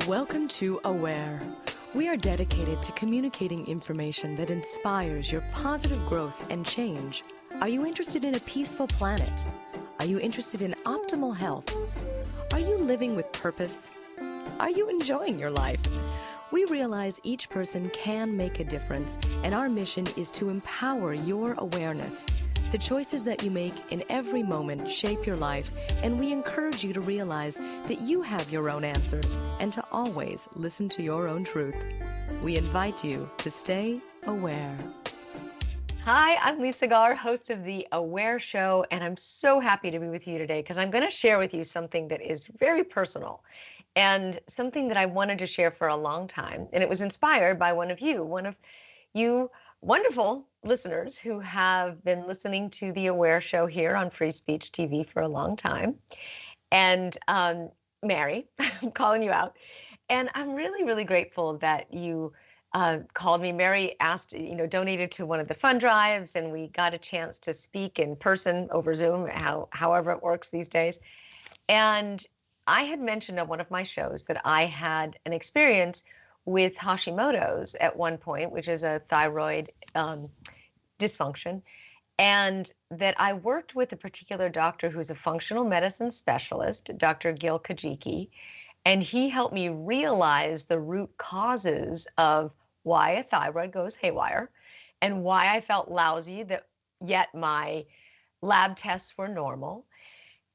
Welcome to Aware. We are dedicated to communicating information that inspires your positive growth and change. Are you interested in a peaceful planet? Are you interested in optimal health? Are you living with purpose? Are you enjoying your life? We realize each person can make a difference, and our mission is to empower your awareness. The choices that you make in every moment shape your life, and we encourage you to realize that you have your own answers and to always listen to your own truth. We invite you to stay aware. Hi, I'm Lisa Garr, host of the Aware Show, and I'm so happy to be with you today because I'm going to share with you something that is very personal and something that I wanted to share for a long time. And it was inspired by one of you wonderful listeners who have been listening to the Aware Show here on Free Speech TV for a long time. And Mary, I'm calling you out. And I'm really, really grateful that you called me. Mary asked, donated to one of the fund drives, and we got a chance to speak in person over Zoom, however it works these days. And I had mentioned on one of my shows that I had an experience with Hashimoto's at one point, which is a thyroid dysfunction, and that I worked with a particular doctor who's a functional medicine specialist, Dr. Garr, and he helped me realize the root causes of why a thyroid goes haywire and why I felt lousy, yet my lab tests were normal,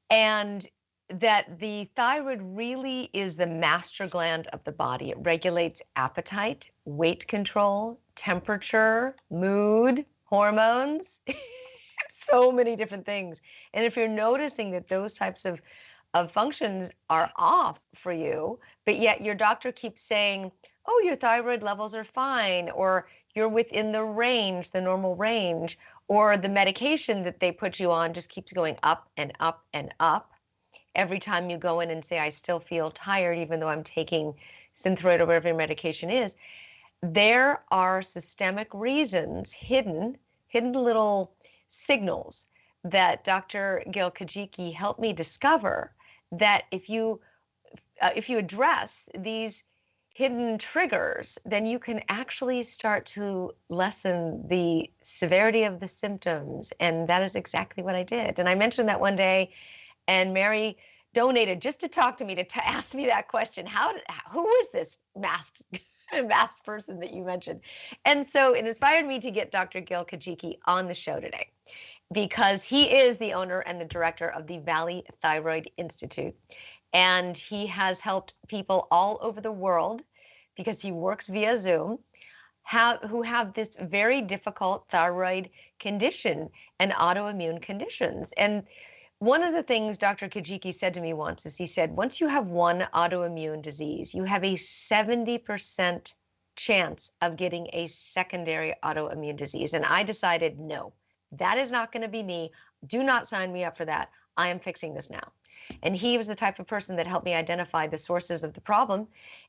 and that the thyroid really is the master gland of the body. It regulates appetite, weight control, temperature, mood, hormones, so many different things. And if you're noticing that those types of functions are off for you, but yet your doctor keeps saying, oh, your thyroid levels are fine, or you're within the range, the normal range, or the medication that they put you on just keeps going up and up and up. Every time you go in and say, I still feel tired, even though I'm taking Synthroid or whatever your medication is, there are systemic reasons, hidden little signals that Dr. Garr Kajiki helped me discover, that if you address these hidden triggers, then you can actually start to lessen the severity of the symptoms. And that is exactly what I did. And I mentioned that one day, and Mary donated just to talk to me, to ask me that question. Who is this masked person that you mentioned? And so it inspired me to get Dr. Garr Kajiki on the show today, because he is the owner and the director of the Valley Thyroid Institute. And he has helped people all over the world, because he works via Zoom, who have this very difficult thyroid condition and autoimmune conditions. And one of the things Dr. Kajiki said to me once is, he said, once you have one autoimmune disease, you have a 70% chance of getting a secondary autoimmune disease. And I decided, no, that is not going to be me. Do not sign me up for that. I am fixing this now. And he was the type of person that helped me identify the sources of the problem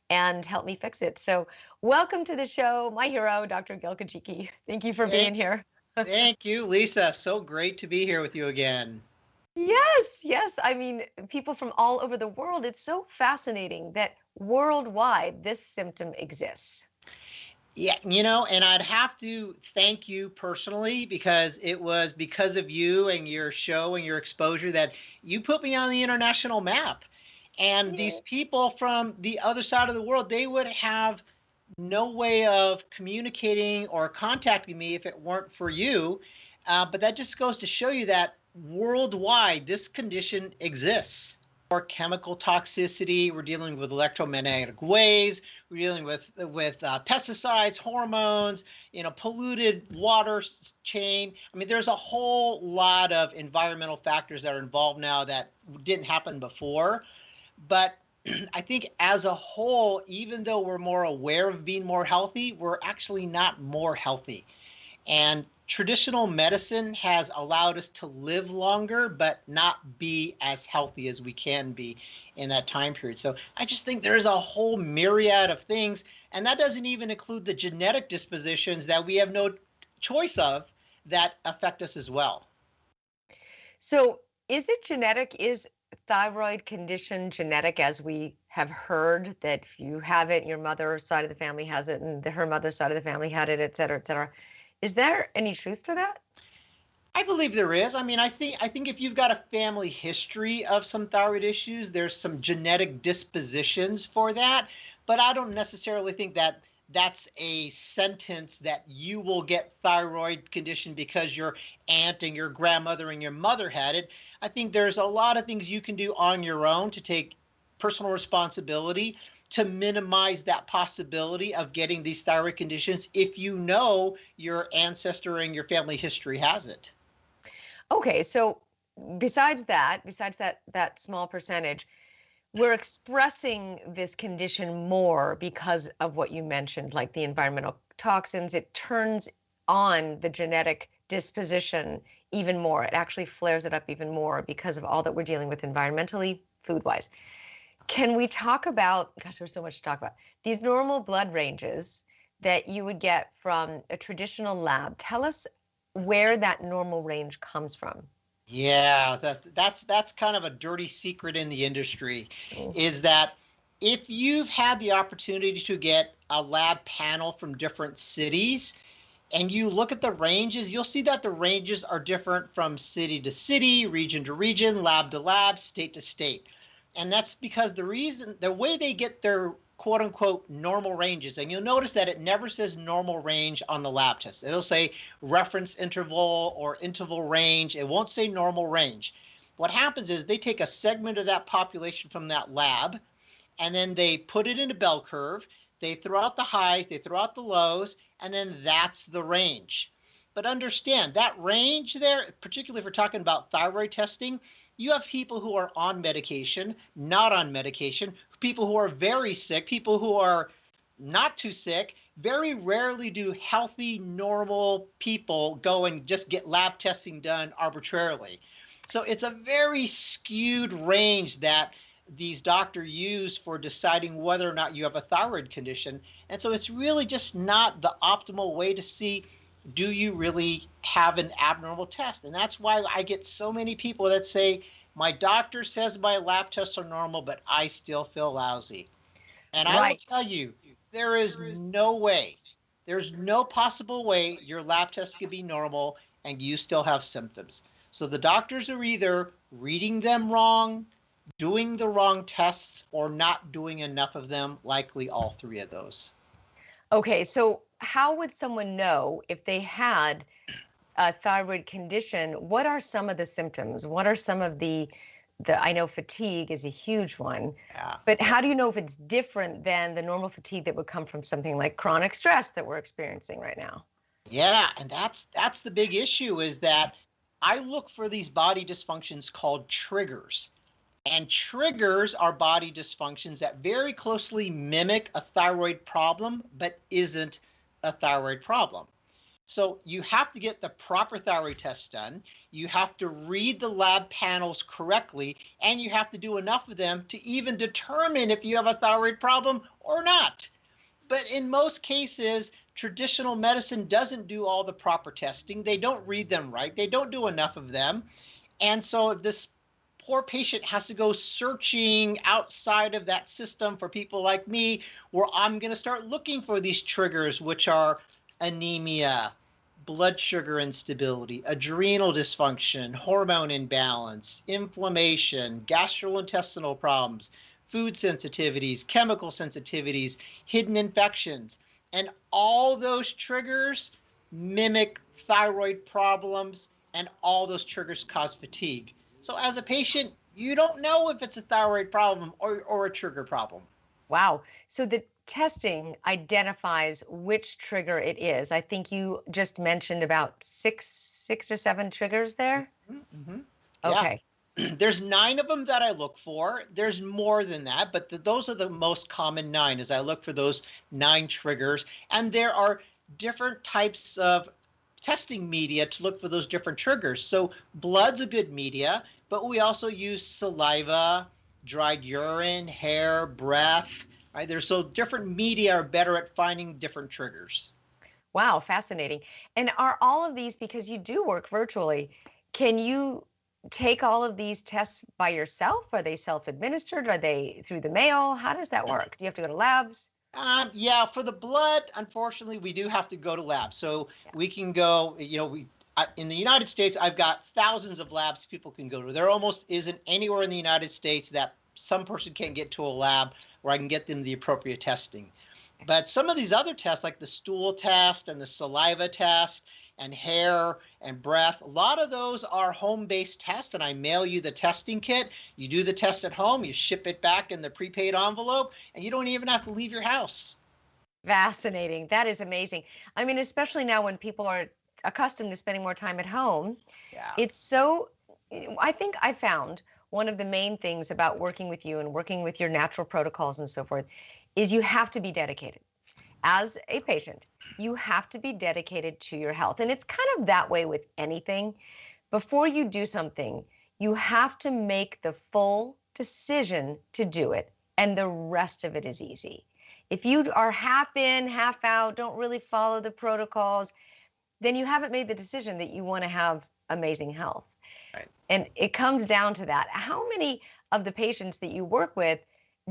and help me fix it. So welcome to the show, my hero, Dr. Garr Kajiki. Thank you for being here. Thank you, Lisa. So great to be here with you again. Yes. I mean, people from all over the world, it's so fascinating that worldwide this symptom exists. Yeah, and I'd have to thank you personally, because it was because of you and your show and your exposure that you put me on the international map. And these people from the other side of the world, they would have no way of communicating or contacting me if it weren't for you. But that just goes to show you that worldwide this condition exists. Or chemical toxicity, we're dealing with electromagnetic waves, we're dealing with pesticides, hormones, polluted water chain. I mean, there's a whole lot of environmental factors that are involved now that didn't happen before. But I think as a whole, even though we're more aware of being more healthy, we're actually not more healthy. And traditional medicine has allowed us to live longer, but not be as healthy as we can be in that time period. So I just think there's a whole myriad of things, and that doesn't even include the genetic dispositions that we have no choice of that affect us as well. So is it genetic? Is thyroid condition genetic, as we have heard that if you have it, your mother's side of the family has it, and her mother's side of the family had it, et cetera, et cetera? Is there any truth to that? I believe there is. I mean, I think if you've got a family history of some thyroid issues, there's some genetic dispositions for that, but I don't necessarily think that that's a sentence that you will get thyroid condition because your aunt and your grandmother and your mother had it. I think there's a lot of things you can do on your own to take personal responsibility to minimize that possibility of getting these thyroid conditions if you know your ancestor and your family history has it. Okay, so besides that small percentage, we're expressing this condition more because of what you mentioned, like the environmental toxins. It turns on the genetic disposition even more. It actually flares it up even more because of all that we're dealing with environmentally, food-wise. Can we talk about, gosh, there's so much to talk about, these normal blood ranges that you would get from a traditional lab? Tell us where that normal range comes from. Yeah, that's kind of a dirty secret in the industry, Mm. is that if you've had the opportunity to get a lab panel from different cities and you look at the ranges, you'll see that the ranges are different from city to city, region to region, lab to lab, state to state. And that's because the way they get their quote unquote normal ranges, and you'll notice that it never says normal range on the lab test. It'll say reference interval or interval range. It won't say normal range. What happens is they take a segment of that population from that lab and then they put it in a bell curve. They throw out the highs, they throw out the lows, and then that's the range. But understand that range there, particularly if we're talking about thyroid testing, you have people who are on medication, not on medication, people who are very sick, people who are not too sick. Very rarely do healthy, normal people go and just get lab testing done arbitrarily. So it's a very skewed range that these doctors use for deciding whether or not you have a thyroid condition. And so it's really just not the optimal way to see, do you really have an abnormal test? And that's why I get so many people that say, my doctor says my lab tests are normal, but I still feel lousy. And I will Right. tell you, there is no way, there's no possible way your lab test could be normal and you still have symptoms. So the doctors are either reading them wrong, doing the wrong tests, or not doing enough of them, likely all three of those. Okay, so how would someone know if they had a thyroid condition? What are some of the symptoms? What are some of the I know fatigue is a huge one, Yeah. but how do you know if it's different than the normal fatigue that would come from something like chronic stress that we're experiencing right now? Yeah, and that's the big issue, is that I look for these body dysfunctions called triggers. And triggers are body dysfunctions that very closely mimic a thyroid problem, but isn't a thyroid problem. So you have to get the proper thyroid test done. You have to read the lab panels correctly, and you have to do enough of them to even determine if you have a thyroid problem or not. But in most cases, traditional medicine doesn't do all the proper testing. They don't read them right. They don't do enough of them. And so this poor patient has to go searching outside of that system for people like me, where I'm going to start looking for these triggers, which are anemia, blood sugar instability, adrenal dysfunction, hormone imbalance, inflammation, gastrointestinal problems, food sensitivities, chemical sensitivities, hidden infections. And all those triggers mimic thyroid problems, and all those triggers cause fatigue. So as a patient, you don't know if it's a thyroid problem or a trigger problem. Wow. So the testing identifies which trigger it is. I think you just mentioned about six or seven triggers there. Mm-hmm. Yeah. Okay. There's 9 of them that I look for. There's more than that, but those are the most common 9, as I look for those 9 triggers. And there are different types of testing media to look for those different triggers. So blood's a good media, but we also use saliva, dried urine, hair, breath. Right? There's so different media are better at finding different triggers. Wow, fascinating. And are all of these, because you do work virtually, can you take all of these tests by yourself? Are they self-administered? Are they through the mail? How does that work? Do you have to go to labs? Yeah, for the blood, unfortunately, we do have to go to labs. So Yeah. we can go, in the United States, I've got thousands of labs people can go to. There almost isn't anywhere in the United States that some person can't get to a lab where I can get them the appropriate testing. But some of these other tests, like the stool test and the saliva test and hair and breath, a lot of those are home-based tests, and I mail you the testing kit. You do the test at home, you ship it back in the prepaid envelope, and you don't even have to leave your house. Fascinating. That is amazing. I mean, especially now when people are accustomed to spending more time at home, Yeah. it's so, I think I found one of the main things about working with you and working with your natural protocols and so forth is you have to be dedicated. As a patient, you have to be dedicated to your health. And it's kind of that way with anything. Before you do something, you have to make the full decision to do it, and the rest of it is easy. If you are half in, half out, don't really follow the protocols, then you haven't made the decision that you want to have amazing health. Right. And it comes down to that. How many of the patients that you work with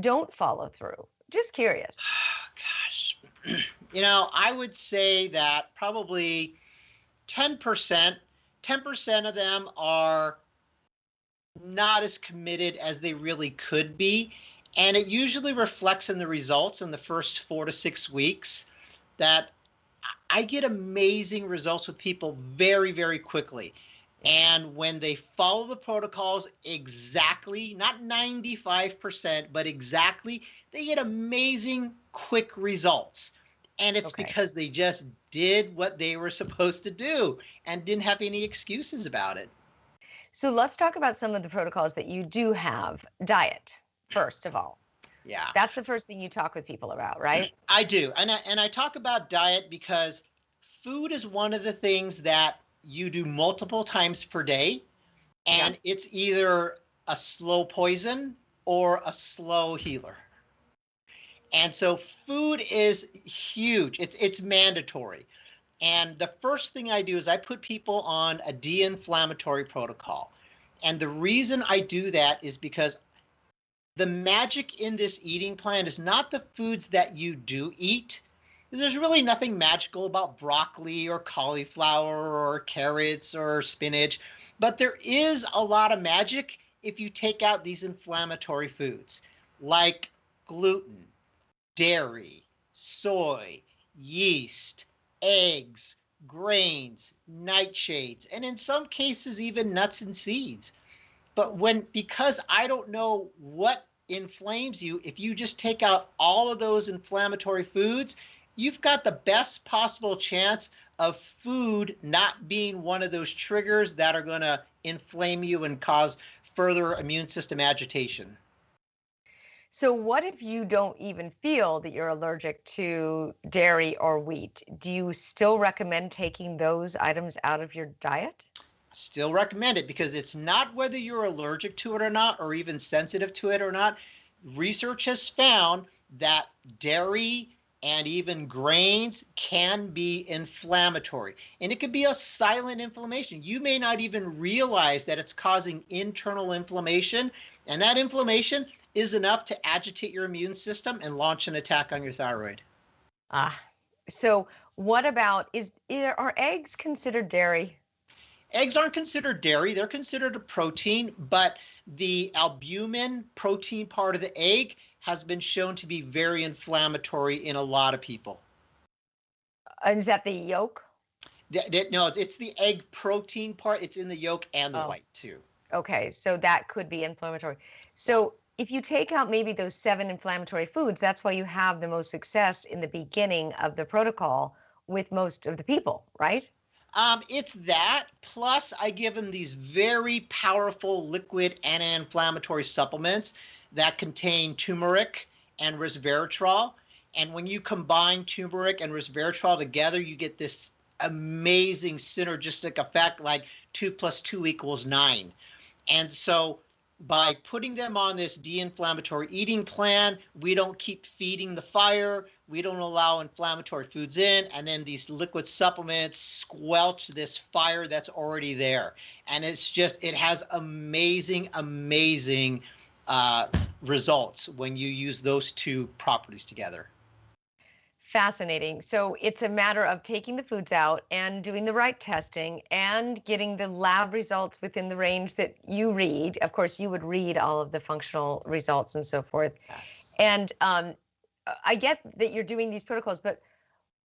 don't follow through? Just curious. Gosh, I would say that probably 10%, 10% of them are not as committed as they really could be. And it usually reflects in the results in the first 4 to 6 weeks that I get amazing results with people very, very quickly. And when they follow the protocols exactly, not 95%, but exactly, they get amazing quick results. And it's Okay. because they just did what they were supposed to do and didn't have any excuses about it. So let's talk about some of the protocols that you do have. Diet, first of all. Yeah. That's the first thing you talk with people about, right? I do. And I talk about diet because food is one of the things that you do multiple times per day, and it's either a slow poison or a slow healer. And so food is huge. It's mandatory. And the first thing I do is I put people on a de-inflammatory protocol. And the reason I do that is because the magic in this eating plan is not the foods that you do eat. There's really nothing magical about broccoli or cauliflower or carrots or spinach, but there is a lot of magic if you take out these inflammatory foods like gluten, dairy, soy, yeast, eggs, grains, nightshades, and in some cases even nuts and seeds. But because I don't know what inflames you, if you just take out all of those inflammatory foods, you've got the best possible chance of food not being one of those triggers that are going to inflame you and cause further immune system agitation. So what if you don't even feel that you're allergic to dairy or wheat? Do you still recommend taking those items out of your diet? Still recommend it because it's not whether you're allergic to it or not, or even sensitive to it or not. Research has found that dairy and even grains can be inflammatory, and it could be a silent inflammation. You may not even realize that it's causing internal inflammation, and that inflammation is enough to agitate your immune system and launch an attack on your thyroid. Ah, so what about are eggs considered dairy? Eggs aren't considered dairy, they're considered a protein, but the albumin protein part of the egg has been shown to be very inflammatory in a lot of people. Is that the yolk? No, it's the egg protein part. It's in the yolk and the Oh. white too. Okay, so that could be inflammatory. So if you take out maybe those 7 inflammatory foods, that's why you have the most success in the beginning of the protocol with most of the people, right? It's that, plus I give them these very powerful liquid anti-inflammatory supplements that contain turmeric and resveratrol. And when you combine turmeric and resveratrol together, you get this amazing synergistic effect, like 2 + 2 = 9. And so by putting them on this de-inflammatory eating plan, we don't keep feeding the fire, we don't allow inflammatory foods in, and then these liquid supplements squelch this fire that's already there. And it's just, it has amazing, amazing results when you use those two properties together. Fascinating. So it's a matter of taking the foods out and doing the right testing and getting the lab results within the range that you read. Of course, you would read all of the functional results and so forth. Yes. And I get that you're doing these protocols, but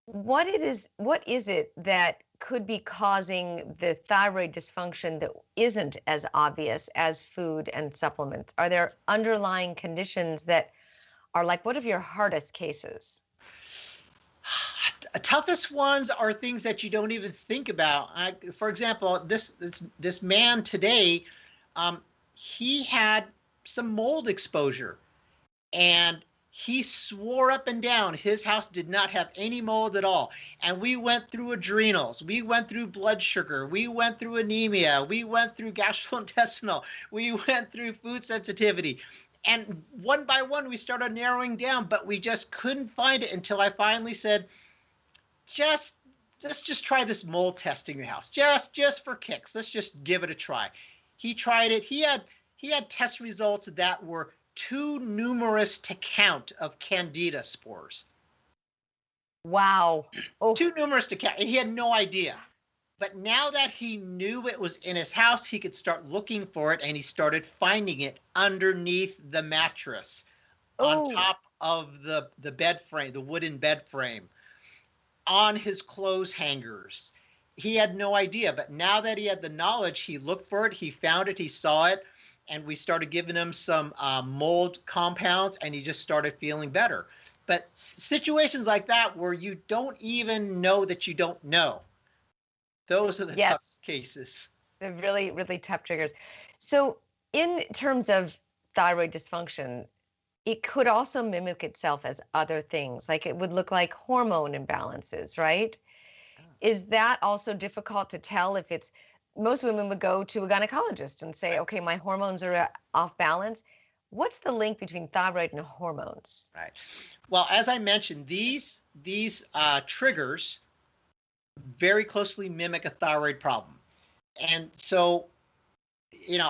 what is it that could be causing the thyroid dysfunction that isn't as obvious as food and supplements? Are there underlying conditions that are like, what of your hardest cases? Toughest ones are things that you don't even think about. For example, this man today, he had some mold exposure, and he swore up and down his house did not have any mold at all. And we went through adrenals, we went through blood sugar, we went through anemia, we went through gastrointestinal, we went through food sensitivity. And one by one, we started narrowing down, but we just couldn't find it until I finally said, let's just try this mold test in your house, just for kicks. Let's just give it a try. He tried it. He had test results that were too numerous to count of Candida spores. Wow. Oh. Too numerous to count. And he had no idea. But now that he knew it was in his house, he could start looking for it, and he started finding it underneath the mattress, on top of the bed frame, the wooden bed frame, on his clothes hangers. He had no idea, but now that he had the knowledge, he looked for it, he found it, he saw it, and we started giving him some mold compounds, and he just started feeling better. But situations like that where you don't even know that you don't know, those are the tough cases. The really, really tough triggers. So in terms of thyroid dysfunction, it could also mimic itself as other things. Like it would look like hormone imbalances, right? Is that also difficult to tell if it's, most women would go to a gynecologist and say, okay, my hormones are off balance. What's the link between thyroid and hormones? Right. Well, as I mentioned, these triggers very closely mimic a thyroid problem. And so,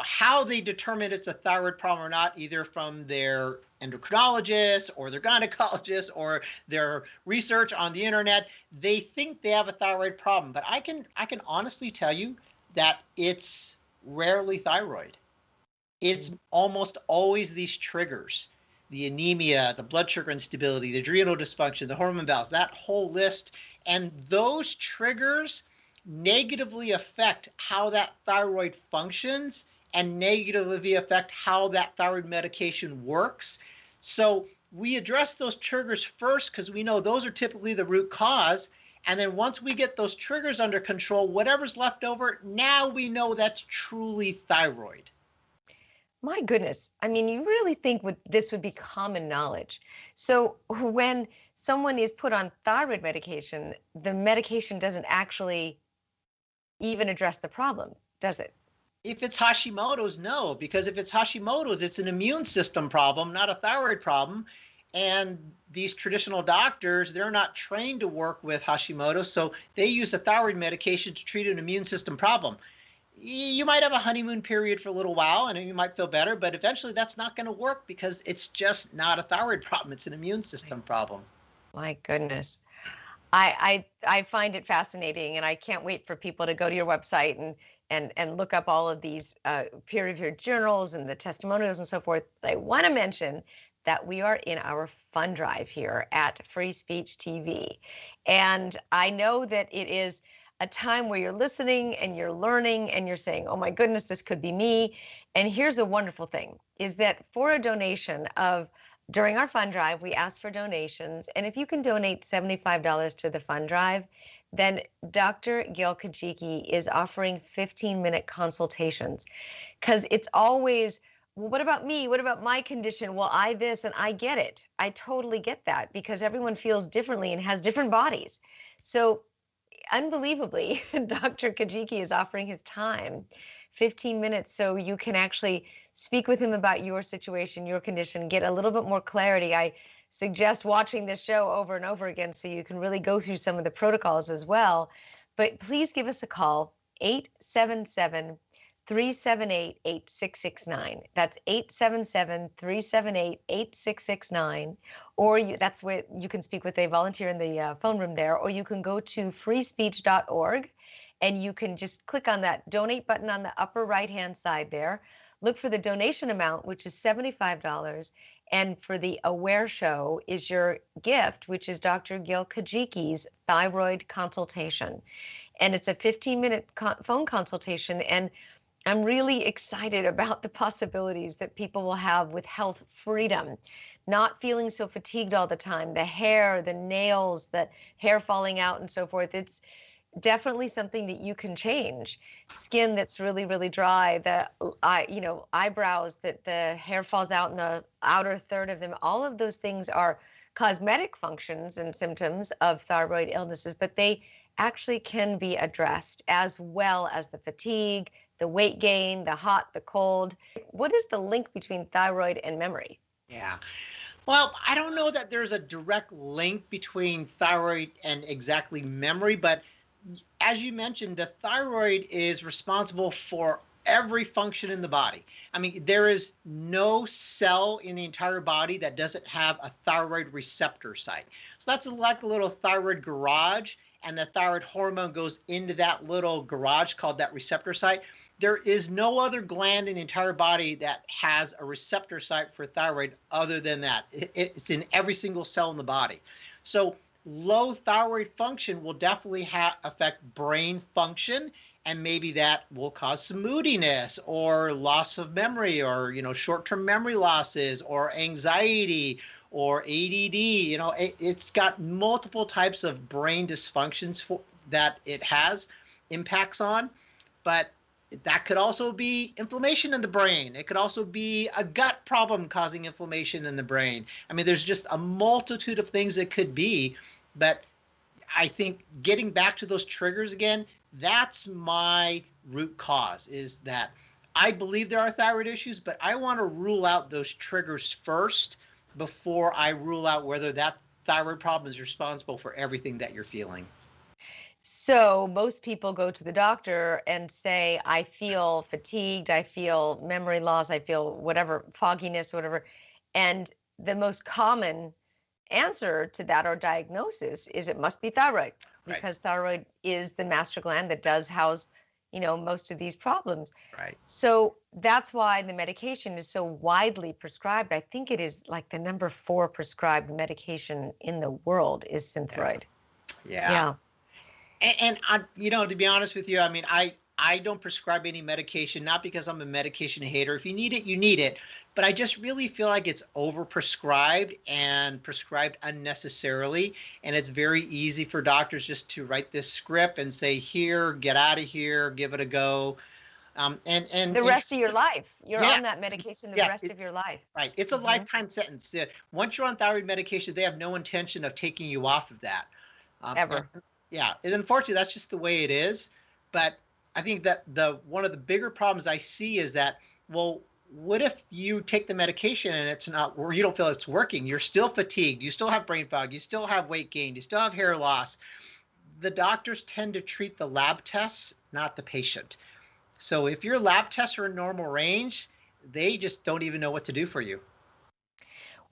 how they determine it's a thyroid problem or not, either from their endocrinologist or their gynecologist or their research on the internet, they think they have a thyroid problem. But I can honestly tell you that it's rarely thyroid. It's almost always these triggers: the anemia, the blood sugar instability, the adrenal dysfunction, the hormone imbalance, that whole list. And those triggers negatively affect how that thyroid functions and negatively affect how that thyroid medication works. So we address those triggers first because we know those are typically the root cause. And then once we get those triggers under control, whatever's left over, now we know that's truly thyroid. My goodness. I mean, you really think this would be common knowledge. So when someone is put on thyroid medication, the medication doesn't actually even address the problem, does it? If it's Hashimoto's, no, because if it's Hashimoto's, it's an immune system problem, not a thyroid problem. And these traditional doctors, they're not trained to work with Hashimoto's, so they use a thyroid medication to treat an immune system problem. You might have a honeymoon period for a little while and you might feel better, but eventually that's not going to work because it's just not a thyroid problem. It's an immune system problem. My goodness. I find it fascinating, and I can't wait for people to go to your website and look up all of these peer-reviewed journals and the testimonials and so forth. But I want to mention that we are in our fund drive here at Free Speech TV. And I know that it is a time where you're listening and you're learning and you're saying, oh my goodness, this could be me. And here's the wonderful thing, is that for a donation during our fund drive, we ask for donations. And if you can donate $75 to the fund drive, then Dr. Gail Kajiki is offering 15-minute consultations. Because it's always, well, what about me? What about my condition? Well, I this, and I get it. I totally get that because everyone feels differently and has different bodies. So unbelievably, Dr. Kajiki is offering his time 15 minutes so you can actually speak with him about your situation, your condition, get a little bit more clarity. I suggest watching this show over and over again so you can really go through some of the protocols as well. But please give us a call, 877 378 8669. That's 877 378 8669. Or that's where you can speak with a volunteer in the phone room there, or you can go to freespeech.org and you can just click on that donate button on the upper right-hand side there. Look for the donation amount, which is $75. And for the Aware Show is your gift, which is Dr. Gil Kajiki's thyroid consultation. And it's a 15-minute phone consultation. And I'm really excited about the possibilities that people will have with health freedom, not feeling so fatigued all the time, the hair, the nails, the hair falling out and so forth. It's definitely something that you can change. Skin that's really, really dry, the eyebrows that the hair falls out in the outer third of them. All of those things are cosmetic functions and symptoms of thyroid illnesses, but they actually can be addressed, as well as the fatigue, the weight gain, the hot, the cold. What is the link between thyroid and memory? Yeah. Well, I don't know that there's a direct link between thyroid and exactly memory, but as you mentioned, the thyroid is responsible for every function in the body. I mean, there is no cell in the entire body that doesn't have a thyroid receptor site. So that's like a little thyroid garage, and the thyroid hormone goes into that little garage called that receptor site. There is no other gland in the entire body that has a receptor site for thyroid other than that. It's in every single cell in the body. So low thyroid function will definitely affect brain function, and maybe that will cause some moodiness or loss of memory, or short-term memory losses, or anxiety, or ADD. It's got multiple types of brain dysfunctions that it has impacts on, but that could also be inflammation in the brain. It could also be a gut problem causing inflammation in the brain. I mean, there's just a multitude of things it could be, but I think getting back to those triggers again, that's my root cause, is that I believe there are thyroid issues, but I want to rule out those triggers first before I rule out whether that thyroid problem is responsible for everything that you're feeling. So most people go to the doctor and say, I feel fatigued, I feel memory loss, I feel whatever, fogginess, whatever. And the most common answer to that, or diagnosis, is it must be thyroid, because thyroid is the master gland that does house, most of these problems. Right. So that's why the medication is so widely prescribed. I think it is like the number 4 prescribed medication in the world is Synthroid. Yeah. And I, to be honest with you, I mean, I don't prescribe any medication, not because I'm a medication hater. If you need it, you need it. But I just really feel like it's overprescribed and prescribed unnecessarily. And it's very easy for doctors just to write this script and say, here, get out of here, give it a go. And the rest of your life, you're on that medication the rest of your life. Right. It's a lifetime sentence. Once you're on thyroid medication, they have no intention of taking you off of that. Ever. And unfortunately, that's just the way it is. But I think that one of the bigger problems I see is that, well, what if you take the medication and it's not, or you don't feel it's working? You're still fatigued. You still have brain fog. You still have weight gain. You still have hair loss. The doctors tend to treat the lab tests, not the patient. So if your lab tests are in normal range, they just don't even know what to do for you.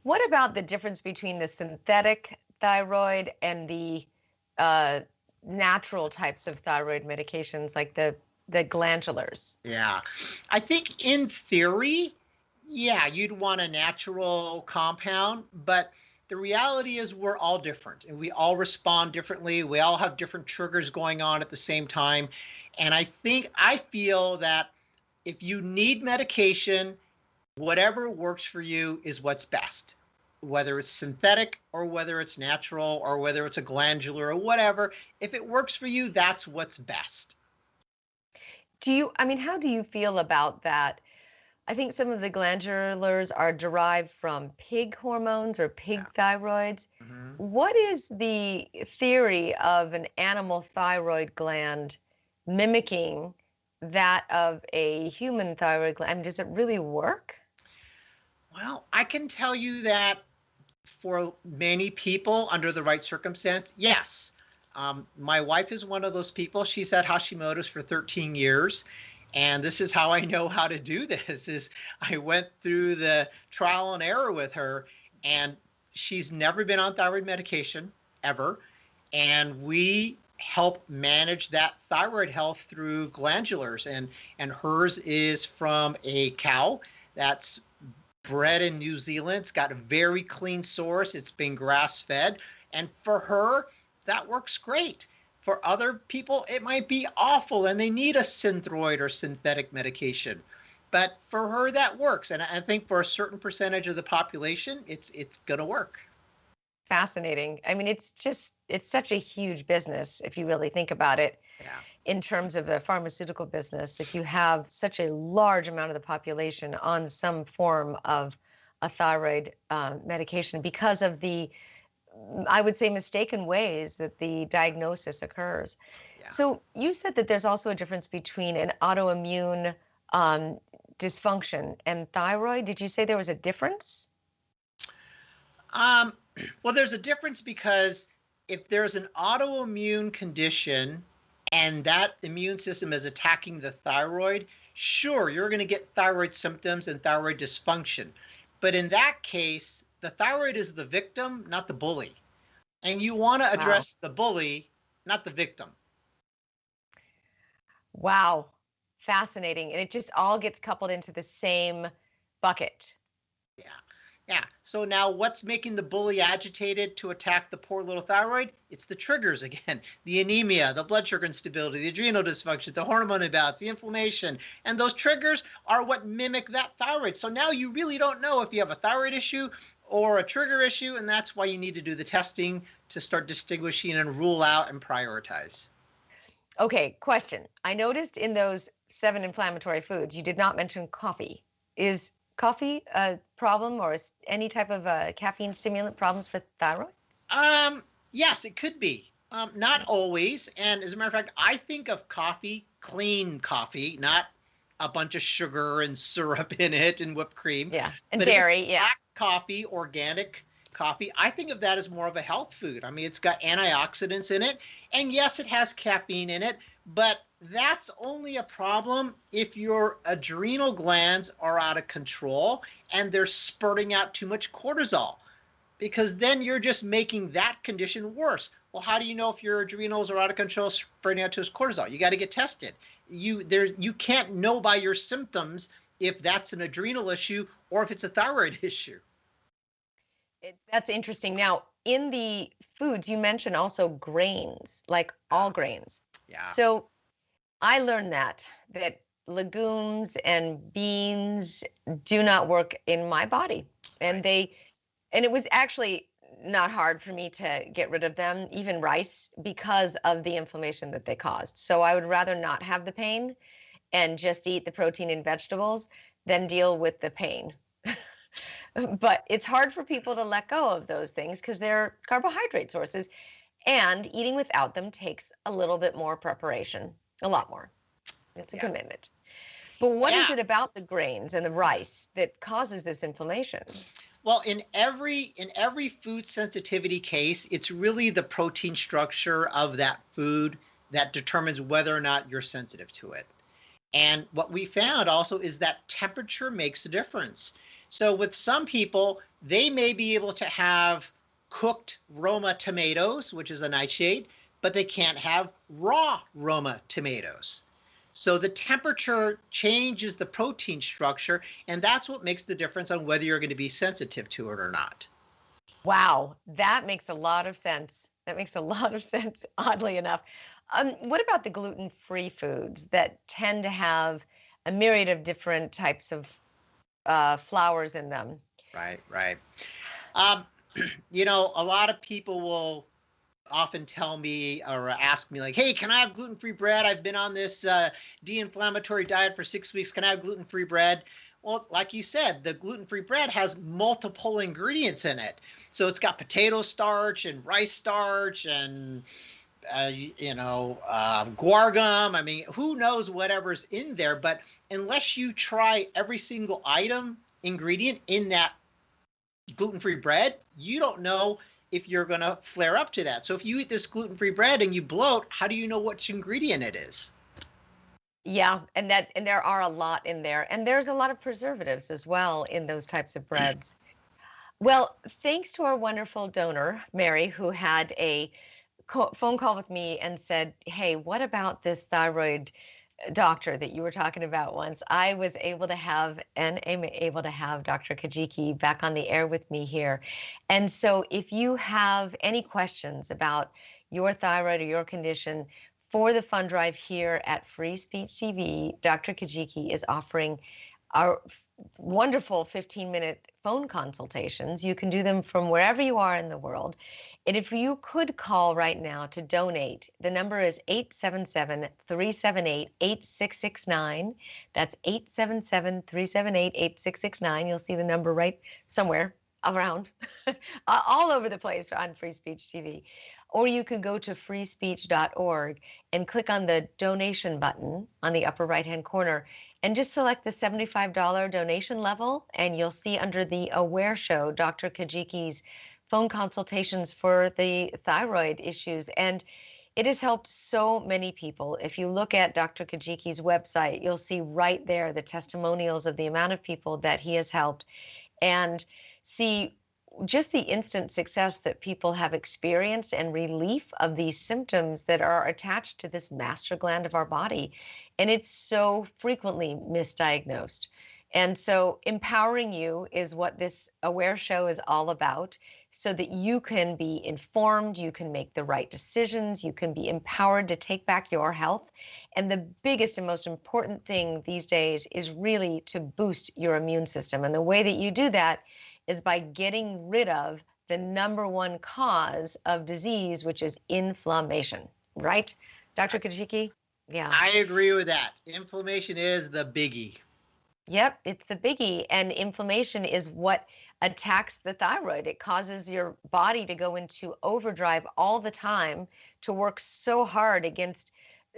What about the difference between the synthetic thyroid and the natural types of thyroid medications, like the glandulars? Yeah, I think in theory, you'd want a natural compound, but the reality is we're all different and we all respond differently. We all have different triggers going on at the same time. And I feel that if you need medication, whatever works for you is what's best. Whether it's synthetic or whether it's natural or whether it's a glandular or whatever, if it works for you, that's what's best. How do you feel about that? I think some of the glandulars are derived from pig hormones or pig thyroids. Mm-hmm. What is the theory of an animal thyroid gland mimicking that of a human thyroid gland? I mean, does it really work? Well, I can tell you that for many people under the right circumstance, yes. My wife is one of those people. She's had Hashimoto's for 13 years. And this is how I know how to do this is I went through the trial and error with her, and she's never been on thyroid medication ever. And we help manage that thyroid health through glandulars, and hers is from a cow that's bred in New Zealand. It's got a very clean source. It's been grass fed. And for her, that works great. For other people, it might be awful and they need a synthroid or synthetic medication. But for her, that works. And I think for a certain percentage of the population, it's going to work. Fascinating. I mean, it's such a huge business if you really think about it. Yeah. In terms of the pharmaceutical business, if you have such a large amount of the population on some form of a thyroid medication because of the, I would say, mistaken ways that the diagnosis occurs. Yeah. So you said that there's also a difference between an autoimmune dysfunction and thyroid. Did you say there was a difference? Well, there's a difference because if there's an autoimmune condition and that immune system is attacking the thyroid, sure, you're going to get thyroid symptoms and thyroid dysfunction. But in that case, the thyroid is the victim, not the bully. And you want to address the bully, not the victim. Wow. Fascinating. And it just all gets coupled into the same bucket. Yeah. Yeah. So now what's making the bully agitated to attack the poor little thyroid? It's the triggers again, the anemia, the blood sugar instability, the adrenal dysfunction, the hormone imbalance, the inflammation. And those triggers are what mimic that thyroid. So now you really don't know if you have a thyroid issue or a trigger issue. And that's why you need to do the testing to start distinguishing and rule out and prioritize. Okay, question. I noticed in those 7 inflammatory foods, you did not mention coffee. Is coffee a problem, or is any type of caffeine stimulant problems for thyroid? Yes, it could be. Not always. And as a matter of fact, I think of coffee, clean coffee, not a bunch of sugar and syrup in it and whipped cream. Yeah, and but dairy, if it's black coffee, organic coffee, I think of that as more of a health food. I mean, it's got antioxidants in it. And yes, it has caffeine in it, but that's only a problem if your adrenal glands are out of control and they're spurting out too much cortisol, because then you're just making that condition worse. Well, how do you know if your adrenals are out of control, spurting out too much cortisol? You got to get tested. You can't know by your symptoms if that's an adrenal issue or if it's a thyroid issue. That's interesting. Now, in the foods, you mentioned also grains, like all grains. Yeah. So I learned that legumes and beans do not work in my body. And Right. and it was actually not hard for me to get rid of them, even rice, because of the inflammation that they caused. So I would rather not have the pain and just eat the protein in vegetables than deal with the pain. But it's hard for people to let go of those things because they're carbohydrate sources, and eating without them takes a little bit more preparation, a lot more. It's a commitment. But what is it about the grains and the rice that causes this inflammation? Well, in every food sensitivity case, it's really the protein structure of that food that determines whether or not you're sensitive to it. And what we found also is that temperature makes a difference. So with some people, they may be able to have cooked Roma tomatoes, which is a nightshade, but they can't have raw Roma tomatoes. So the temperature changes the protein structure, and that's what makes the difference on whether you're going to be sensitive to it or not. Wow, that makes a lot of sense. That makes a lot of sense, oddly enough. What about the gluten-free foods that tend to have a myriad of different types of flours in them? Right, right. A lot of people will often tell me or ask me like, hey, can I have gluten-free bread? I've been on this de-inflammatory diet for 6 weeks. Can I have gluten-free bread? Well, like you said, the gluten-free bread has multiple ingredients in it. So it's got potato starch and rice starch and guar gum. I mean, who knows whatever's in there? But unless you try every single ingredient in that gluten-free bread, you don't know if you're going to flare up to that. So if you eat this gluten-free bread and you bloat, how do you know which ingredient it is? Yeah, and there are a lot in there, and there's a lot of preservatives as well in those types of breads. Well, thanks to our wonderful donor, Mary, who had a phone call with me and said, "Hey, what about this thyroid doctor that you were talking about once?" I was able to have and am able to have Dr. Kajiki back on the air with me here. And so if you have any questions about your thyroid or your condition, for the fund drive here at Free Speech TV, Dr. Kajiki is offering our wonderful 15-minute phone consultations. You can do them from wherever you are in the world. And if you could call right now to donate, the number is 877-378-8669. That's 877-378-8669. You'll see the number right somewhere around, all over the place on Free Speech TV. Or you could go to freespeech.org and click on the donation button on the upper right-hand corner and just select the $75 donation level, and you'll see under the Aware Show, Dr. Kajiki's phone consultations for the thyroid issues. And it has helped so many people. If you look at Dr. Kajiki's website, you'll see right there the testimonials of the amount of people that he has helped, and see just the instant success that people have experienced and relief of these symptoms that are attached to this master gland of our body. And it's so frequently misdiagnosed. And so empowering you is what this Aware Show is all about, so that you can be informed, you can make the right decisions, you can be empowered to take back your health. And the biggest and most important thing these days is really to boost your immune system. And the way that you do that is by getting rid of the number one cause of disease, which is inflammation, right, Dr. Kajiki? Yeah. I agree with that. Inflammation is the biggie. Yep, it's the biggie. And inflammation is what attacks the thyroid. It causes your body to go into overdrive all the time, to work so hard against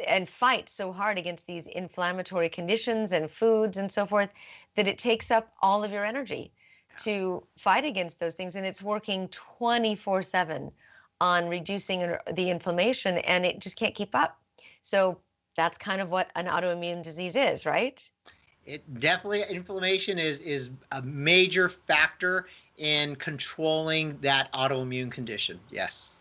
and fight so hard against these inflammatory conditions and foods and so forth, that it takes up all of your energy to fight against those things. And it's working 24/7 on reducing the inflammation, and it just can't keep up. So that's kind of what an autoimmune disease is, right? It definitely, inflammation is a major factor in controlling that autoimmune condition. Yes.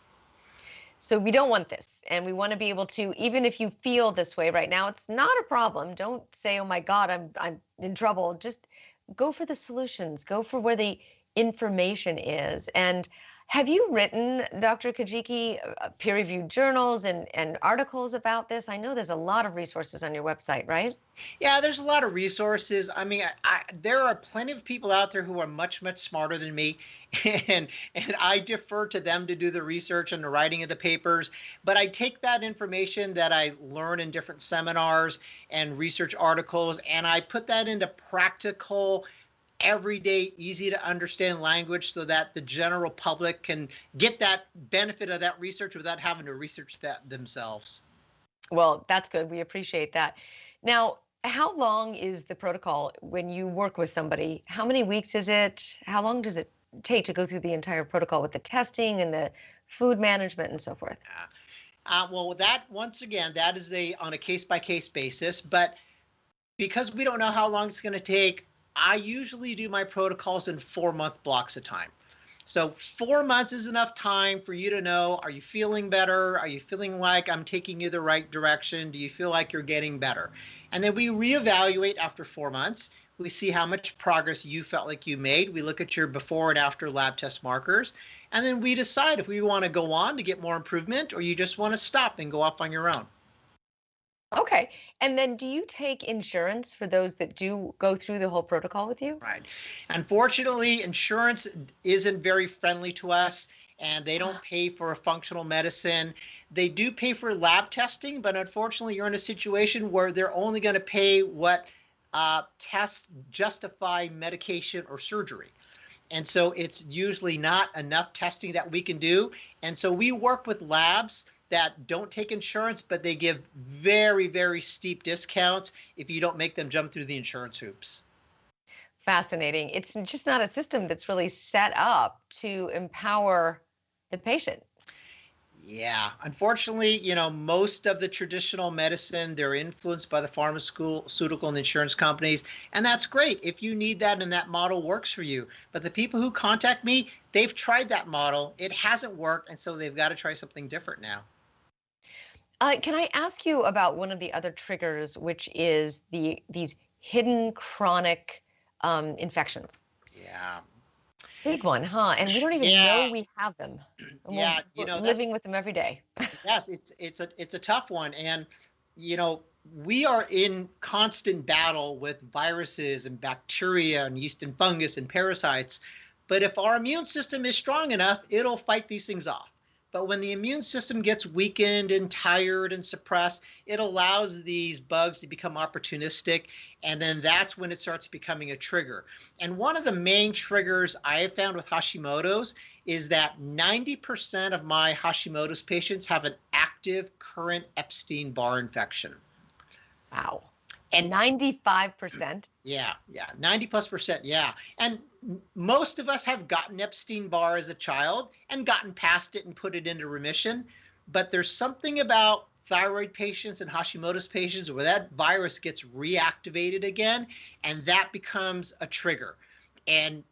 So we don't want this, and we want to be able to, even if you feel this way right now, it's not a problem. Don't say, "Oh my God, I'm in trouble." Just go for the solutions, go for where the information is. And have you written, Dr. Kajiki, peer-reviewed journals and articles about this? I know there's a lot of resources on your website, right? Yeah, there's a lot of resources. I mean, there are plenty of people out there who are much, much smarter than me, and I defer to them to do the research and the writing of the papers. But I take that information that I learn in different seminars and research articles, and I put that into practical, everyday, easy to understand language, so that the general public can get that benefit of that research without having to research that themselves. Well, that's good. We appreciate that. Now, how long is the protocol when you work with somebody? How many weeks is it? How long does it take to go through the entire protocol with the testing and the food management and so forth? Well, that, once again, that is on a case-by-case basis. But because we don't know how long it's going to take, I usually do my protocols in 4-month blocks of time. So 4 months is enough time for you to know, are you feeling better? Are you feeling like I'm taking you the right direction? Do you feel like you're getting better? And then we reevaluate after 4 months. We see how much progress you felt like you made. We look at your before and after lab test markers. And then we decide if we want to go on to get more improvement, or you just want to stop and go off on your own. Okay. And then do you take insurance for those that do go through the whole protocol with you? Right. Unfortunately, insurance isn't very friendly to us, and they don't pay for a functional medicine. They do pay for lab testing, but unfortunately, you're in a situation where they're only going to pay what tests justify medication or surgery. And so it's usually not enough testing that we can do. And so we work with labs that don't take insurance, but they give very, very steep discounts if you don't make them jump through the insurance hoops. Fascinating. It's just not a system that's really set up to empower the patient. Yeah, unfortunately, most of the traditional medicine, they're influenced by the pharmaceutical and insurance companies, and that's great if you need that and that model works for you. But the people who contact me, they've tried that model, it hasn't worked, and so they've got to try something different now. Can I ask you about one of the other triggers, which is these hidden chronic infections? Yeah. Big one, huh? And we don't even Yeah. know we have them. And Yeah, we're that's living with them every day. yes, it's a tough one, and you know we are in constant battle with viruses and bacteria and yeast and fungus and parasites. But if our immune system is strong enough, it'll fight these things off. But when the immune system gets weakened and tired and suppressed, it allows these bugs to become opportunistic. And then that's when it starts becoming a trigger. And one of the main triggers I have found with Hashimoto's is that 90% of my Hashimoto's patients have an active current Epstein-Barr infection. Wow. And 95%. yeah, 90+%, yeah. And most of us have gotten Epstein-Barr as a child and gotten past it and put it into remission. But there's something about thyroid patients and Hashimoto's patients where that virus gets reactivated again, and that becomes a trigger. And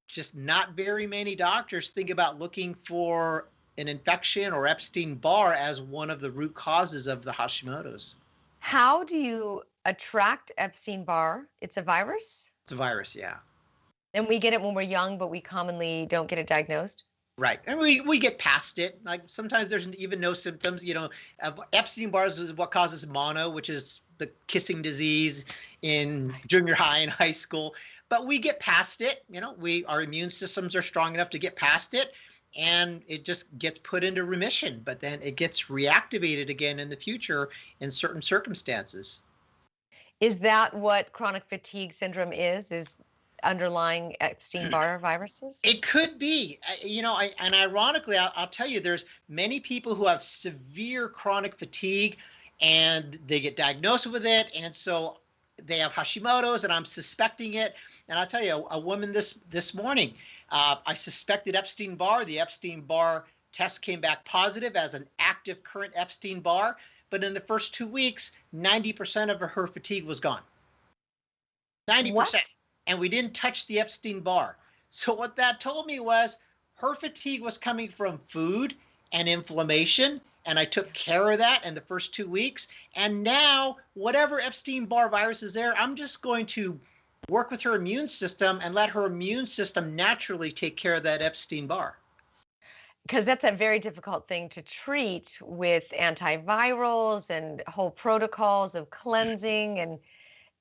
just not very many doctors think about looking for an infection or Epstein-Barr as one of the root causes of the Hashimoto's. How do you attract Epstein-Barr? It's a virus, It's a virus, yeah. and we get it when we're young, but we commonly don't get it diagnosed. Right. And we get past it. Like sometimes there's even no symptoms. Epstein-Barr is what causes mono, which is the kissing disease in junior high and high school. But we get past it. Our immune systems are strong enough to get past it, and it just gets put into remission. But then it gets reactivated again in the future in certain circumstances. Is that what chronic fatigue syndrome is underlying Epstein-Barr viruses? It could be, and ironically, I'll tell you, there's many people who have severe chronic fatigue and they get diagnosed with it. And so they have Hashimoto's and I'm suspecting it. And I'll tell you, a woman this morning, I suspected Epstein-Barr. The Epstein-Barr test came back positive as an active current Epstein-Barr. But in the first 2 weeks, 90% of her fatigue was gone. 90%. What? And we didn't touch the Epstein-Barr. So what that told me was her fatigue was coming from food and inflammation, and I took care of that in the first 2 weeks. And now, whatever Epstein-Barr virus is there, I'm just going to work with her immune system and let her immune system naturally take care of that Epstein-Barr. Because that's a very difficult thing to treat with antivirals and whole protocols of cleansing and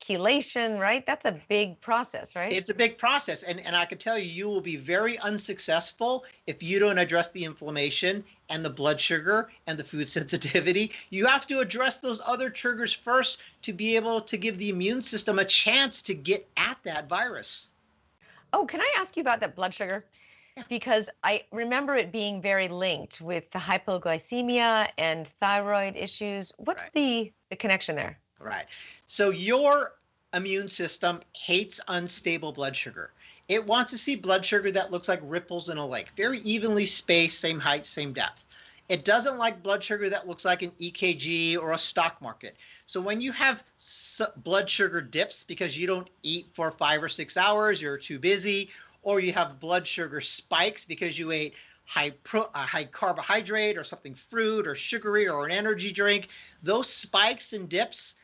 chelation, right? That's a big process, right? It's a big process. And I can tell you, you will be very unsuccessful if you don't address the inflammation and the blood sugar and the food sensitivity. You have to address those other triggers first to be able to give the immune system a chance to get at that virus. Oh, can I ask you about that blood sugar? Because I remember it being very linked with the hypoglycemia and thyroid issues. What's the connection there? Right. So your immune system hates unstable blood sugar. It wants to see blood sugar that looks like ripples in a lake, very evenly spaced, same height, same depth. It doesn't like blood sugar that looks like an EKG or a stock market. So when you have blood sugar dips because you don't eat for 5 or 6 hours, you're too busy, or you have blood sugar spikes because you ate high carbohydrate or something fruit or sugary or an energy drink, those spikes and dips,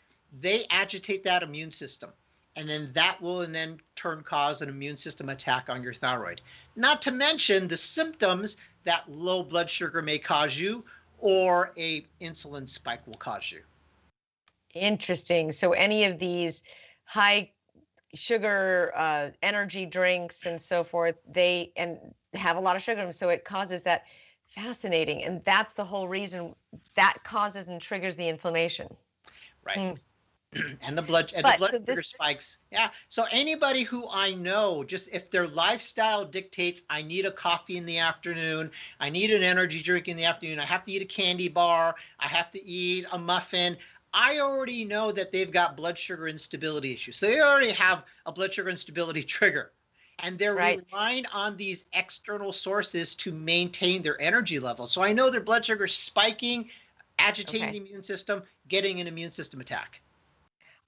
they agitate that immune system. And then that will in then turn cause an immune system attack on your thyroid. Not to mention the symptoms that low blood sugar may cause you or a insulin spike will cause you. Interesting. So any of these high sugar energy drinks and so forth, they have a lot of sugar in them, so it causes that. Fascinating. And that's the whole reason that causes and triggers the inflammation. Right. And the blood But so sugar this, spikes. Yeah. So anybody who I know, just if their lifestyle dictates, I need a coffee in the afternoon, I need an energy drink in the afternoon, I have to eat a candy bar, I have to eat a muffin. I already know that they've got blood sugar instability issues. So they already have a blood sugar instability trigger. And they're right? relying on these external sources to maintain their energy level. So I know their blood sugar is spiking, agitating Okay. the immune system, getting an immune system attack.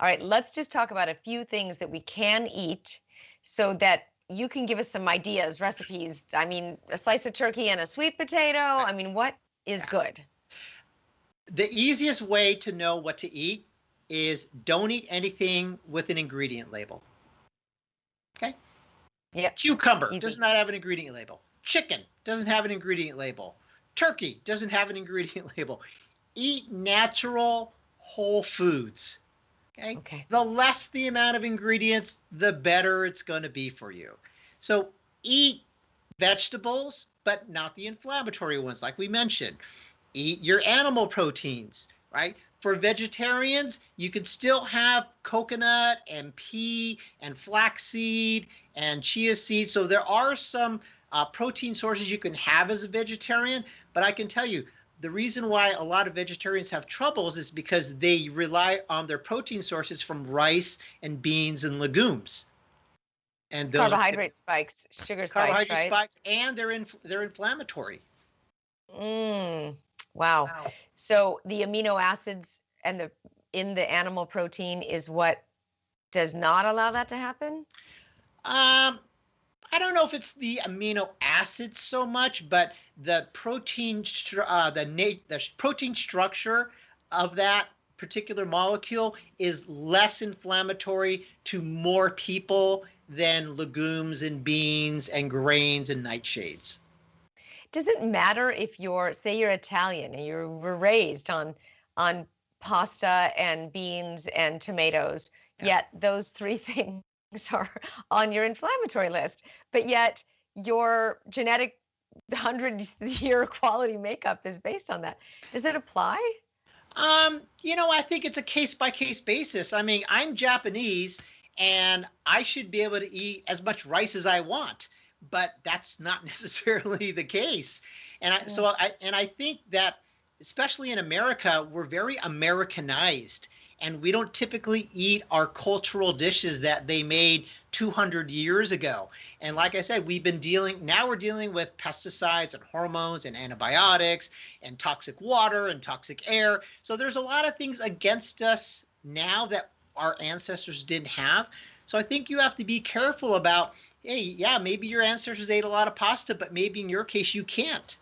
All right, let's just talk about a few things that we can eat so that you can give us some ideas, recipes. I mean, a slice of turkey and a sweet potato. I mean, what is good? The easiest way to know what to eat is don't eat anything with an ingredient label. Okay? Yep, Cucumber does easy. not have an ingredient label. Chicken doesn't have an ingredient label. Turkey doesn't have an ingredient label. Eat natural whole foods. Okay? Okay. The less the amount of ingredients, the better it's going to be for you. So eat vegetables, but not the inflammatory ones, like we mentioned. Eat your animal proteins, right? For vegetarians, you could still have coconut and pea and flaxseed and chia seeds. So there are some protein sources you can have as a vegetarian, but I can tell you, the reason why a lot of vegetarians have troubles is because they rely on their protein sources from rice and beans and legumes. And those Carbohydrate spikes, sugar spikes, carbohydrate right? spikes, and they're inflammatory. Mm, wow. So the amino acids and the in the animal protein is what does not allow that to happen? Um, I don't know if it's the amino acids so much, but the protein, the protein structure of that particular molecule is less inflammatory to more people than legumes and beans and grains and nightshades. Does it matter if you're, say you're Italian and you were raised on pasta and beans and tomatoes, Yeah. yet those three things are on your inflammatory list, but yet your genetic 100-year quality makeup is based on that. Does it apply? I think it's a case by case basis. I mean, I'm Japanese and I should be able to eat as much rice as I want, but that's not necessarily the case. And I think that especially in America, we're very Americanized and we don't typically eat our cultural dishes that they made 200 years ago. And like I said, we're dealing with pesticides and hormones and antibiotics and toxic water and toxic air. So there's a lot of things against us now that our ancestors didn't have. So I think you have to be careful about, hey, yeah, maybe your ancestors ate a lot of pasta, but maybe in your case you can't.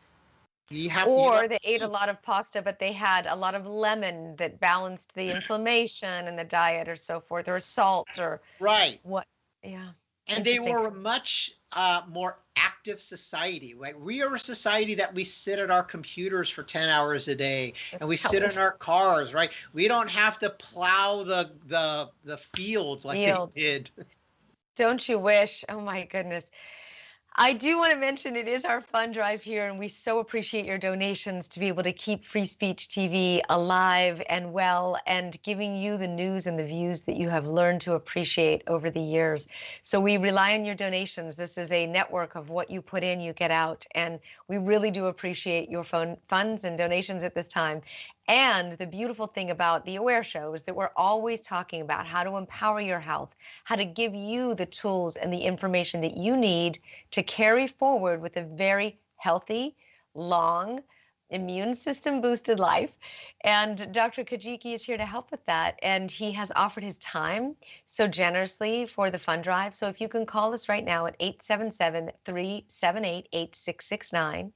Or they ate a lot of pasta, but they had a lot of lemon that balanced the inflammation in the diet or so forth, or salt or right. what. Yeah. And they were a much more active society. Like we are a society that we sit at our computers for 10 hours a day and we sit in our cars, right? We don't have to plow the fields like they did. Don't you wish? Oh my goodness. I do want to mention it is our fund drive here, and we so appreciate your donations to be able to keep Free Speech TV alive and well and giving you the news and the views that you have learned to appreciate over the years. So we rely on your donations. This is a network of what you put in, you get out, and we really do appreciate your funds and donations at this time. And the beautiful thing about the Aware Show is that we're always talking about how to empower your health, how to give you the tools and the information that you need to carry forward with a very healthy, long, immune system boosted life. And Dr. Kajiki is here to help with that. And he has offered his time so generously for the fund drive. So if you can call us right now at 877-378-8669.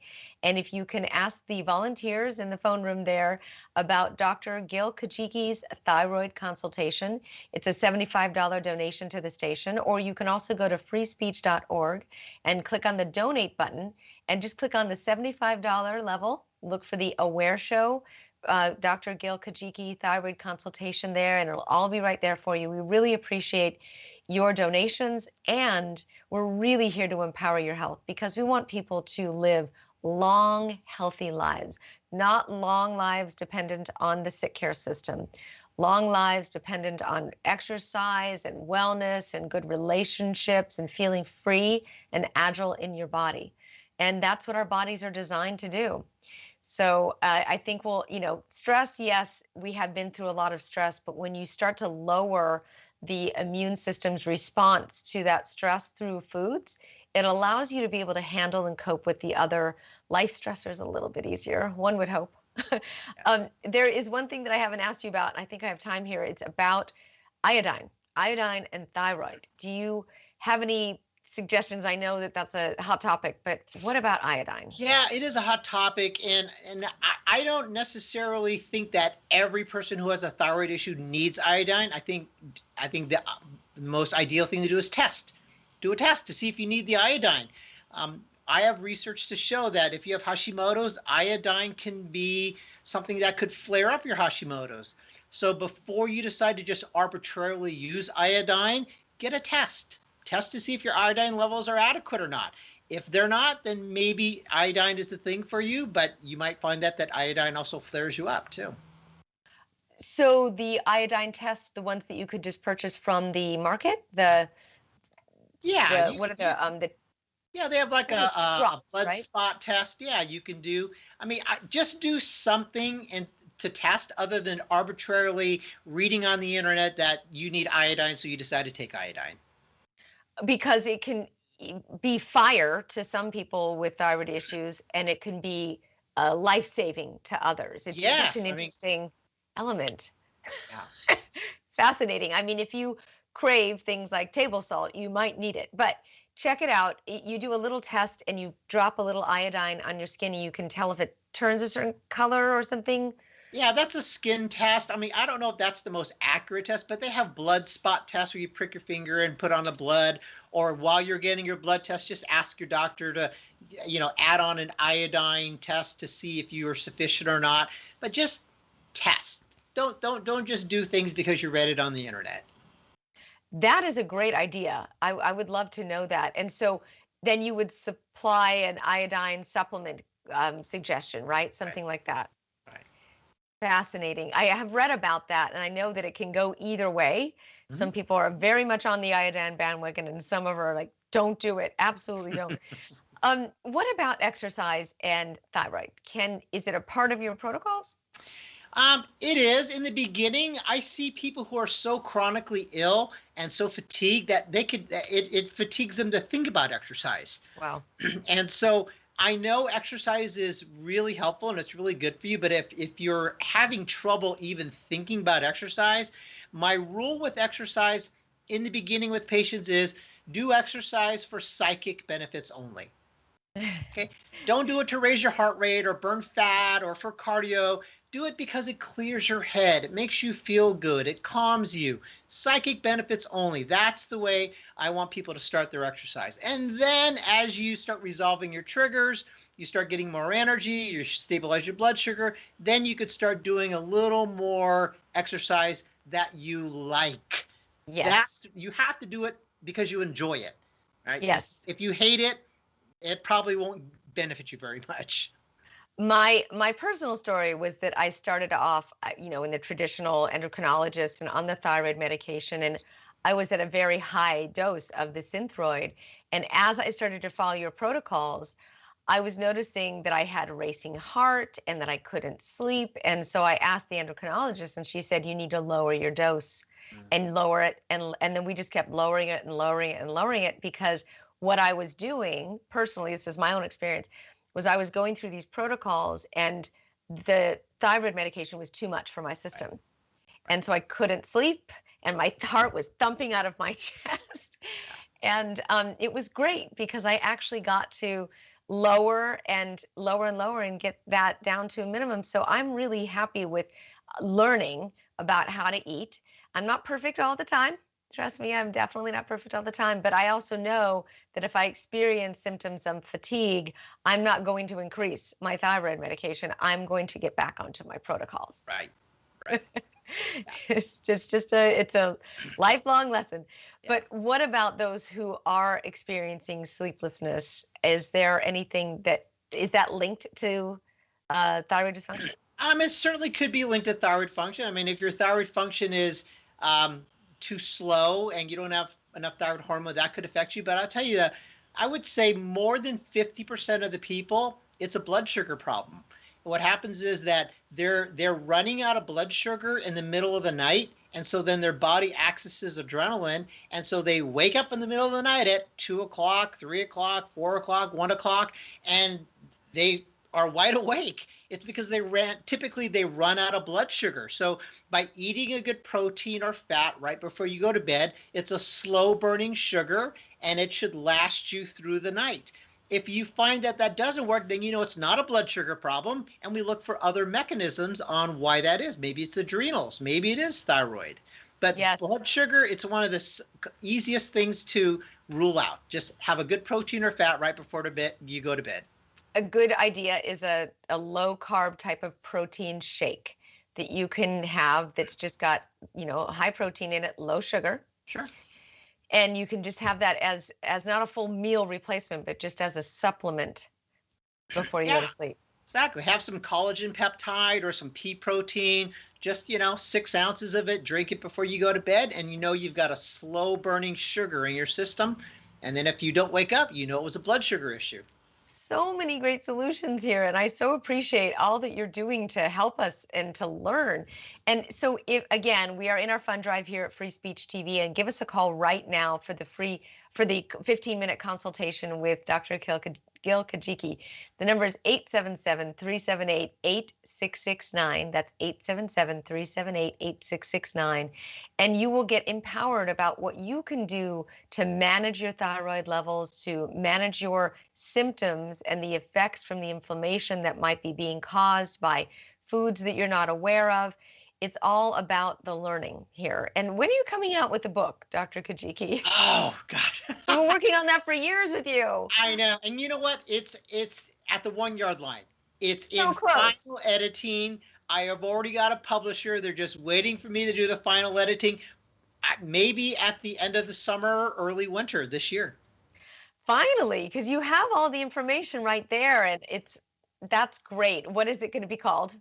And if you can ask the volunteers in the phone room there about Dr. Gil Kajiki's thyroid consultation, it's a $75 donation to the station. Or you can also go to freespeech.org and click on the donate button and just click on the $75 level. Look for the Aware Show, Dr. Gil Kajiki thyroid consultation there, and it'll all be right there for you. We really appreciate your donations, and we're really here to empower your health because we want people to live long, healthy lives, not long lives dependent on the sick care system. long lives dependent on exercise and wellness and good relationships and feeling free and agile in your body. And that's what our bodies are designed to do. So I think stress, yes, we have been through a lot of stress, but when you start to lower the immune system's response to that stress through foods, it allows you to be able to handle and cope with the other life stressors a little bit easier, one would hope. Yes. There is one thing that I haven't asked you about, and I think I have time here. It's about iodine and thyroid. Do you have any suggestions? I know that that's a hot topic, but what about iodine? Yeah, it is a hot topic, and I don't necessarily think that every person who has a thyroid issue needs iodine. I think the most ideal thing to do is do a test to see if you need the iodine. I have research to show that if you have Hashimoto's, iodine can be something that could flare up your Hashimoto's. So before you decide to just arbitrarily use iodine, get a test. Test to see if your iodine levels are adequate or not. If they're not, then maybe iodine is the thing for you, but you might find that iodine also flares you up too. So the iodine tests, the ones that you could just purchase from the market, Yeah, what are the yeah, they have like they're just a drops, blood right? spot test. Yeah, you can do. I mean, just do something and to test other than arbitrarily reading on the internet that you need iodine, so you decide to take iodine. Because it can be fire to some people with thyroid issues, and it can be life-saving to others. It's such Yes, an I mean, interesting element. yeah. Fascinating. I mean, if you crave things like table salt, you might need it. But check it out. You do a little test and you drop a little iodine on your skin, and you can tell if it turns a certain color or something. Yeah, that's a skin test. I mean, I don't know if that's the most accurate test, but they have blood spot tests where you prick your finger and put on the blood. Or while you're getting your blood test, just ask your doctor to, add on an iodine test to see if you are sufficient or not. But just test. Don't just do things because you read it on the internet. That is a great idea. I would love to know that. And so then you would supply an iodine supplement suggestion, right? Right. Something like that. Right. Fascinating. I have read about that, and I know that it can go either way. Some people are very much on the iodine bandwagon, and some of them are like, don't do it. Absolutely don't. What about exercise and thyroid? Is it a part of your protocols? It is. In the beginning, I see people who are so chronically ill and so fatigued that it fatigues them to think about exercise. Wow. And so I know exercise is really helpful and it's really good for you, but if you're having trouble even thinking about exercise, my rule with exercise in the beginning with patients is do exercise for psychic benefits only. Okay. Don't do it to raise your heart rate or burn fat or for cardio. Do it because it clears your head. It makes you feel good. It calms you. Psychic benefits only. That's the way I want people to start their exercise. And then as you start resolving your triggers, you start getting more energy, you stabilize your blood sugar, then you could start doing a little more exercise that you like. Yes. You have to do it because you enjoy it, right? Yes. If you hate it, it probably won't benefit you very much. My personal story was that I started off, in the traditional endocrinologist and on the thyroid medication, and I was at a very high dose of the Synthroid. And as I started to follow your protocols, I was noticing that I had a racing heart and that I couldn't sleep. And so I asked the endocrinologist, and she said, you need to lower your dose and lower it. And then we just kept lowering it and lowering it and lowering it, because what I was doing personally, this is my own experience, was I was going through these protocols and the thyroid medication was too much for my system. Right. And so I couldn't sleep and my heart was thumping out of my chest. And it was great because I actually got to lower and lower and lower and get that down to a minimum. So I'm really happy with learning about how to eat. I'm not perfect all the time. Trust me, I'm definitely not perfect all the time, but I also know that if I experience symptoms of fatigue, I'm not going to increase my thyroid medication. I'm going to get back onto my protocols. Right. Right. It's a lifelong lesson. Yeah. But what about those who are experiencing sleeplessness? Is there anything is that linked to thyroid dysfunction? It certainly could be linked to thyroid function. I mean, if your thyroid function is too slow and you don't have enough thyroid hormone, that could affect you. But I'll tell you that I would say more than 50% of the people, it's a blood sugar problem. What happens is that they're running out of blood sugar in the middle of the night, and so then their body accesses adrenaline, and so they wake up in the middle of the night at 2 o'clock, 3 o'clock, 4 o'clock, 1 o'clock, and they are wide awake. It's because typically they run out of blood sugar. So by eating a good protein or fat right before you go to bed, it's a slow burning sugar and it should last you through the night. If you find that that doesn't work, then you know it's not a blood sugar problem, and we look for other mechanisms on why that is. Maybe it's adrenals, maybe it is thyroid. But Yes. blood sugar, it's one of the easiest things to rule out. Just have a good protein or fat right before you go to bed. A good idea is a low carb type of protein shake that you can have that's just got, high protein in it, low sugar. Sure. And you can just have that as not a full meal replacement, but just as a supplement before you go to sleep. Exactly. Have some collagen peptide or some pea protein, just, 6 ounces of it, drink it before you go to bed, and you've got a slow burning sugar in your system. And then if you don't wake up, it was a blood sugar issue. So many great solutions here, and I so appreciate all that you're doing to help us and to learn. And so, if again, we are in our fund drive here at Free Speech TV, and give us a call right now for the 15-minute consultation with Dr. Gil Kajiki. The number is 877-378-8669. That's 877-378-8669. And you will get empowered about what you can do to manage your thyroid levels, to manage your symptoms and the effects from the inflammation that might be being caused by foods that you're not aware of. It's all about the learning here. And when are you coming out with the book, Dr. Kajiki? Oh, God. I've been working on that for years with you. I know. And you know what? It's at the 1 yard line. It's so in close. Final editing. I have already got a publisher. They're just waiting for me to do the final editing. Maybe at the end of the summer or early winter this year. Finally, because you have all the information right there, and that's great. What is it going to be called?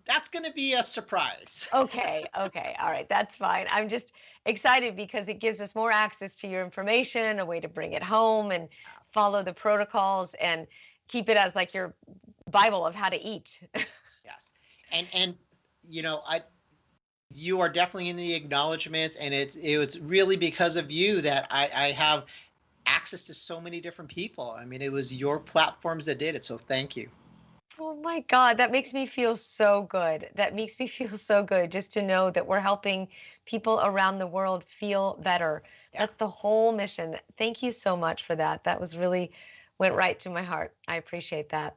That's going to be a surprise. Okay. All right. That's fine. I'm just excited because it gives us more access to your information, a way to bring it home and follow the protocols and keep it as like your Bible of how to eat. Yes. And you are definitely in the acknowledgments, and it was really because of you that I have access to so many different people. I mean, it was your platforms that did it. So thank you. Oh my God, that makes me feel so good. That makes me feel so good just to know that we're helping people around the world feel better. Yeah. That's the whole mission. Thank you so much for that. That was really went right to my heart. I appreciate that.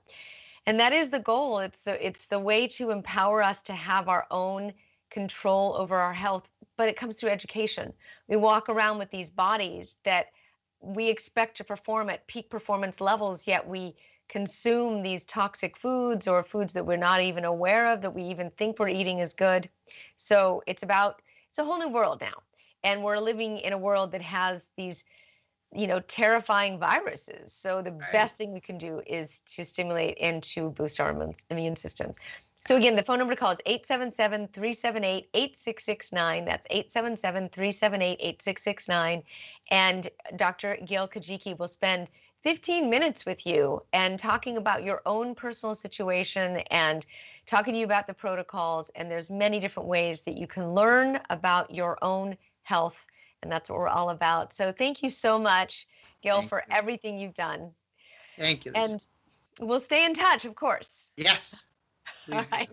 And that is the goal. It's the way to empower us to have our own control over our health, but it comes through education. We walk around with these bodies that we expect to perform at peak performance levels, yet we consume these toxic foods or foods that we're not even aware of, that we even think we're eating is good. So it's a whole new world now. And we're living in a world that has these, terrifying viruses. So the best thing we can do is to stimulate and to boost our immune systems. So again, the phone number to call is 877-378-8669. That's 877-378-8669. And Dr. Gil Kajiki will spend 15 minutes with you and talking about your own personal situation and talking to you about the protocols. And there's many different ways that you can learn about your own health. And that's what we're all about. So thank you so much, Gil, for everything you've done. Thank you, Lisa. And we'll stay in touch, of course. Yes. Please do.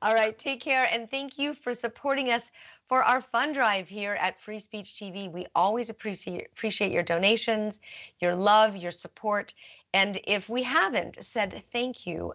All right. Take care. And thank you for supporting us for our fund drive here at Free Speech TV. We always appreciate your donations, your love, your support. And if we haven't said thank you,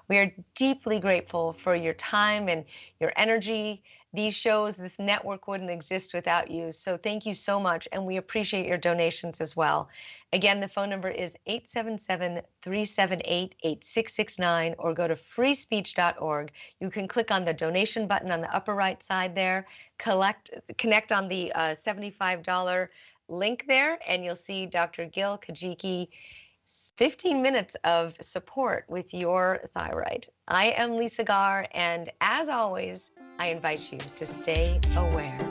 we are deeply grateful for your time and your energy. These shows, this network wouldn't exist without you. So thank you so much. And we appreciate your donations as well. Again, the phone number is 877-378-8669 or go to freespeech.org. You can click on the donation button on the upper right side there, connect on the $75 link there, and you'll see Dr. Gil Kajiki 15 minutes of support with your thyroid. I am Lisa Garr, and as always, I invite you to stay aware.